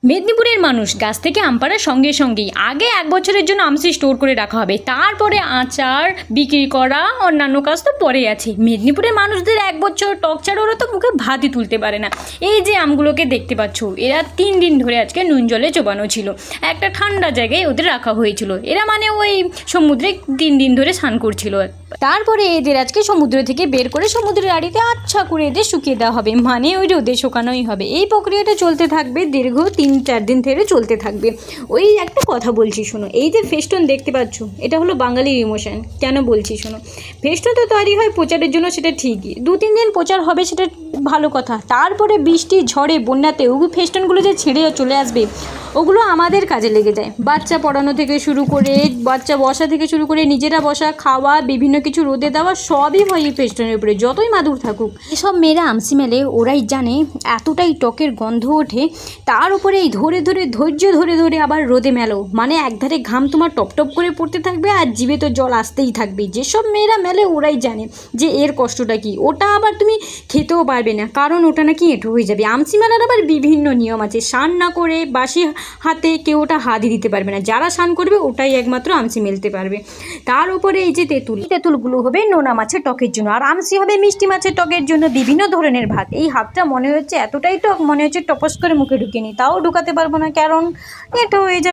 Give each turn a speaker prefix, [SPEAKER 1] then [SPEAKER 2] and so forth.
[SPEAKER 1] মেদিনীপুরের মানুষ গাছ থেকে আম পাড়ার সঙ্গে সঙ্গেই আগে 1 বছরের জন্য আমসি স্টোর করে রাখা হবে, তারপরে আচার বিক্রি করা, অন্যান্য কাজ তো পরে আছে। মেদিনীপুরের মানুষদের 1 বছর টক ছাড়া ওরা তো মুখে ভাতই তুলতে পারে না। এই যে আমগুলোকে দেখতে পাচ্ছ, এরা 3 দিন ধরে আজকে নুন জলে চোবানো ছিল, একটা ঠান্ডা জায়গায় ওদের রাখা হয়েছিল। এরা মানে ওই সমুদ্রে 3 দিন ধরে স্নান করছিল। তারপরে এদের আজকে সমুদ্র থেকে বের করে সমুদ্রের আড়িতে আচ্ছা করে এদের শুকিয়ে দেওয়া হবে, মানে ওই রোদে শুকানোই হবে। এই প্রক্রিয়াটা চলতে থাকবে দীর্ঘ 3-4 দিন ধরে চলতে থাকবে। ওই একটা কথা বলছি শোনো, এই যে ফেস্টুন দেখতে পাচ্ছ, এটা হলো বাঙালির ইমোশন। কেন বলছি শোনো, ফেস্টুন তো তৈরি হয় প্রচারের জন্য, সেটা ঠিকই, 2-3 দিন প্রচার হবে, সেটা ভালো কথা। তারপরে বৃষ্টি ঝড়ে বন্যাতে ওই ফেস্টুনগুলো যে ছেড়ে চলে আসবে, ওগুলো আমাদের কাজে লেগে যায়। বাচ্চা পড়ানো থেকে শুরু করে, বাচ্চা বসা থেকে শুরু করে, নিজেরা বসা, খাওয়া, বিভিন্ন কিছু রোদে দেওয়া, সবই হয় এই ফেস্টুনের উপরে, যতই মাদুর থাকুক। এসব মেয়েরা আমসি মেলে, ওরাই জানে এতটাই টকের গন্ধ ওঠে। তার উপরে এই ধরে ধরে ধৈর্য ধরে ধরে আবার রোদে মেলো, মানে একধারে ঘাম তোমার টপ টপ করে পড়তে থাকবে আর জিভে তো জল আসতেই থাকবে। যেসব মেয়েরা মেলে ওরাই জানে যে এর কষ্টটা কি। ওটা আবার তুমি খেতেও পারবে না, কারণ ওটা নাকি এঁটো হয়ে যাবে। আমসি মেলার আবার বিভিন্ন নিয়ম আছে, স্নান না করে বাসি হাতে কেউ ওটা হাতই দিতে পারবে না। যারা স্নান করবে ওটাই একমাত্র আমসি মেলতে পারবে। তার উপরে এই যে তেঁতুলগুলো হবে নোনা মাছের টকের জন্য, আর আমসি হবে মিষ্টি মাছের টকের জন্য। বিভিন্ন ধরনের ভাত, এই হাতটা মনে হচ্ছে এতটাই টক, মনে হচ্ছে টপস করে মুখে ঢুকে নি, তাও ঢুকাতে পারবো না, কারণ এটা হয়ে যাবে।